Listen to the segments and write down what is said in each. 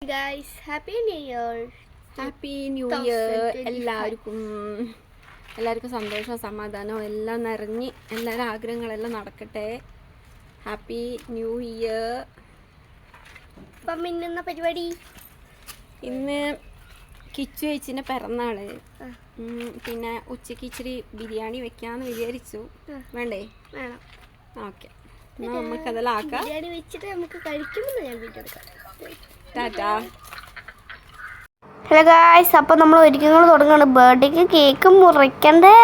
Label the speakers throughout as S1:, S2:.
S1: Guys, happy new year.
S2: Happy new year. എല്ലാവർക്കും സന്തോഷവും സമാധാനവും എല്ലാം നിറഞ്ഞ് എല്ലാവരും ആഗ്രഹങ്ങളെല്ലാം നടക്കട്ടെ. Happy new year.
S1: അപ്പം ഇന്നെന്ന പരിപാടി?
S2: ഇന്ന് കിച്ചു ചേച്ചിൻ്റെ പിറന്നാള്. പിന്നെ ഉച്ചയ്ക്ക് ഇച്ചിരി ബിരിയാണി വെക്കാമെന്ന് വിചാരിച്ചു. വേണ്ടേ?
S1: വേണം.
S2: ഓക്കെ, നമുക്കതെല്ലാം ആക്കാം.
S1: ബിരിയാണി വെച്ചിട്ട് നമുക്ക് കഴിക്കുമെന്ന് ഞാൻ വീഡിയോ എടുക്കാം.
S2: ടാറ്റാ.
S1: ഹലോ ഗായ്സ്, അപ്പോൾ നമ്മൾ ഒരുക്കങ്ങൾ തുടങ്ങുകയാണ്. ബർത്ത്ഡേക്ക് കേക്ക് മുറിക്കണ്ടേ?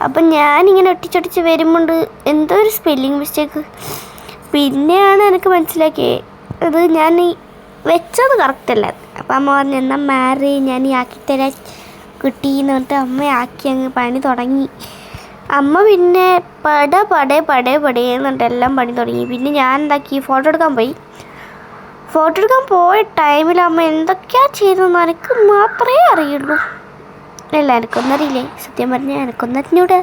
S1: അപ്പം ഞാനിങ്ങനെ ഒട്ടിച്ചൊട്ടിച്ച് വരുമ്പോണ്ട് എന്തോ ഒരു സ്പെല്ലിങ് മിസ്റ്റേക്ക്. പിന്നെയാണ് എനിക്ക് മനസ്സിലാക്കിയത് അത് ഞാൻ വെച്ചത് കറക്റ്റല്ല. അപ്പം അമ്മ പറഞ്ഞു എന്നാൽ മാറി ഞാൻ ഈ ആക്കിത്തരാൻ കിട്ടിയെന്ന് പറഞ്ഞിട്ട് അമ്മ ആക്കി അങ്ങ് പണി തുടങ്ങി. അമ്മ പിന്നെ പടേന്നിട്ട് എല്ലാം പണി തുടങ്ങി. പിന്നെ ഞാൻ എന്താക്കി, ഫോട്ടോ എടുക്കാൻ പോയ ടൈമിൽ അമ്മ എന്തൊക്കെയാ ചെയ്തതെന്ന് എനിക്ക് മാത്രമേ അറിയുള്ളൂ. അല്ല, എനിക്കൊന്നും അറിയില്ലേ. സത്യം പറഞ്ഞാൽ എനിക്കൊന്നും അറിഞ്ഞൂടേ.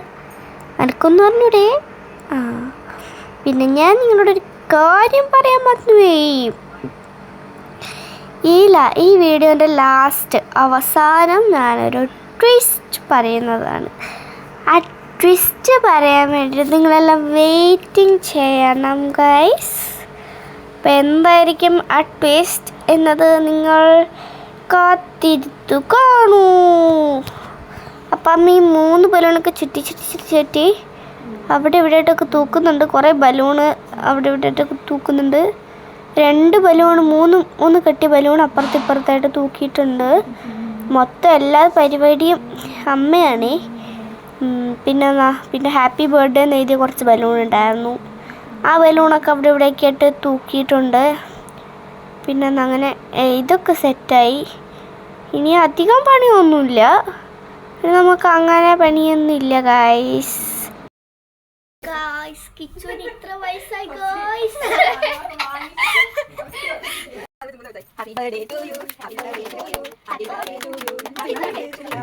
S1: പിന്നെ ഞാൻ നിങ്ങളോടൊരു കാര്യം പറയാൻ മറന്നുപോയി. ഈ വീഡിയോൻ്റെ അവസാനം ഞാനൊരു ട്വിസ്റ്റ് പറയുന്നതാണ്. ആ ട്വിസ്റ്റ് പറയാൻ വേണ്ടി നിങ്ങളെല്ലാം വെയിറ്റിംഗ് ചെയ്യണം ഗൈസ്. അപ്പം എന്തായിരിക്കും ആ ട്വിസ്റ്റ് എന്നത് നിങ്ങൾ കാത്തിരുത്തു കാണൂ. അപ്പം ഈ 3 ബലൂണൊക്കെ ചുറ്റി അവിടെ ഇവിടെയായിട്ടൊക്കെ തൂക്കുന്നുണ്ട്. കുറേ ബലൂണ് അവിടെ ഇവിടെയായിട്ടൊക്കെ തൂക്കുന്നുണ്ട്. 2 ബലൂൺ 3 കെട്ടി ബലൂൺ അപ്പുറത്തിപ്പുറത്തായിട്ട് തൂക്കിയിട്ടുണ്ട്. മൊത്തം എല്ലാ പരിപാടിയും അമ്മയാണ്. പിന്നെ ഹാപ്പി ബർത്ത്ഡേ എന്ന് എഴുതിയ കുറച്ച് ബലൂൺ ഉണ്ടായിരുന്നു. ആ ബലൂണൊക്കെ അവിടെ ഇവിടെയൊക്കെ ആയിട്ട് തൂക്കിയിട്ടുണ്ട്. പിന്നെ അങ്ങനെ ഇതൊക്കെ സെറ്റായി. ഇനി അധികം പണിയൊന്നുമില്ല. നമുക്ക് അങ്ങനെ പണിയൊന്നുമില്ല ഗായ്സ്. കിച്ചുവിന് ഇത്ര വയസ്സായി guys.
S2: Happy birthday to you, happy birthday to you, happy birthday to you, happy birthday to you.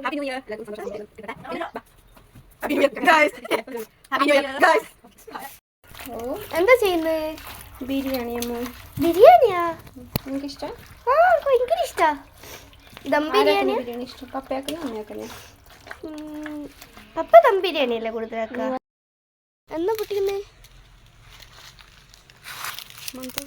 S2: Happy New Year. Happy New Year guys. Happy New Year guys.
S1: എന്താ ചെയ്യുന്നത്? ബിരിയാണിയാ?
S2: എനിക്കിഷ്ടം.
S1: ഭയങ്കര ഇഷ്ടാ. ദം ബിരിയാണി
S2: ഇഷ്ടം. പപ്പയാക്കുന്ന അമ്മയാക്കുന്ന.
S1: പപ്പ ദം ബിരിയാണിയല്ലേ കൂടുതലാക്ക? എന്നാ പൊട്ടിക്കുന്നേ?
S2: മണത്തു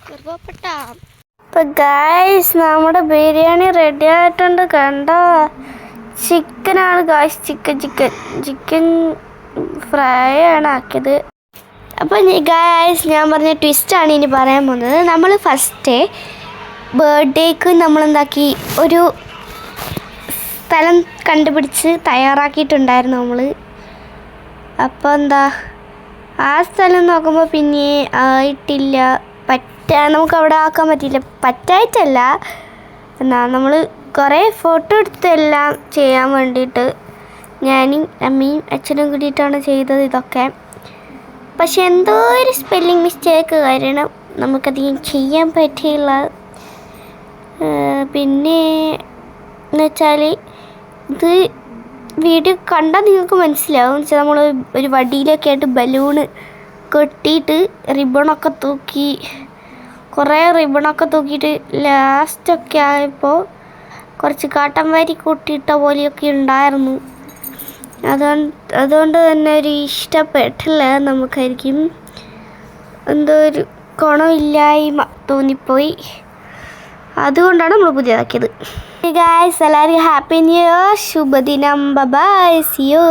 S2: കറുവാപ്പട്ട.
S1: ഇപ്പൊ ഗായ്സ് നമ്മുടെ ബിരിയാണി റെഡി ആയിട്ടുണ്ട്. കണ്ടോ, ചിക്കനാണ് ഗായ്സ്. ചിക്കൻ ഫ്രൈ ആണ് ആക്കിയത്. അപ്പം ഗായ്സ് ഞാൻ പറഞ്ഞ ട്വിസ്റ്റാണ് ഇനി പറയാൻ പോകുന്നത്. നമ്മൾ ഫസ്റ്റ് ബർത്ത്ഡേക്ക് നമ്മളെന്താക്കി ഒരു സ്ഥലം കണ്ടുപിടിച്ച് തയ്യാറാക്കിയിട്ടുണ്ടായിരുന്നു നമ്മൾ. അപ്പോൾ ആ സ്ഥലം നോക്കുമ്പോൾ പിന്നെ ആയിട്ടില്ല. നമുക്ക് അവിടെ ആക്കാൻ പറ്റായിട്ടല്ല. എന്നാൽ നമ്മൾ കുറേ ഫോട്ടോ എടുത്തെല്ലാം ചെയ്യാൻ വേണ്ടിയിട്ട് ഞാനും അമ്മയും അച്ഛനും കൂടിയിട്ടാണ് ചെയ്തത് ഇതൊക്കെ. പക്ഷെ എന്തോ ഒരു സ്പെല്ലിങ് മിസ്റ്റേക്ക് കാരണം നമുക്കധികം ചെയ്യാൻ പറ്റിയില്ല. പിന്നെ എന്ന് വെച്ചാൽ ഇത് വീഡിയോ കണ്ടാൽ നിങ്ങൾക്ക് മനസ്സിലാവും. എന്ന് വെച്ചാൽ നമ്മൾ ഒരു വടിയിലൊക്കെ ആയിട്ട് ബലൂണ് കെട്ടിയിട്ട് റിബണൊക്കെ തൂക്കി, കുറേ റിബണൊക്കെ തൂക്കിയിട്ട് ലാസ്റ്റൊക്കെ ആയപ്പോൾ കുറച്ച് കാട്ടൻ വാരി കൂട്ടിയിട്ട പോലെയൊക്കെ ഉണ്ടായിരുന്നു. അതുകൊണ്ട് തന്നെ ഒരു ഇഷ്ടപ്പെട്ടില്ല. നമുക്കായിരിക്കും എന്തോ ഒരു ഗുണമില്ലായ്മ തോന്നിപ്പോയി. അതുകൊണ്ടാണ് നമ്മൾ പുതിയതാക്കിയത്. ഗായ്സ് എല്ലാവരും ഹാപ്പി ന്യൂ ഇയർ, ശുഭദിനം, ബൈ, സി യു.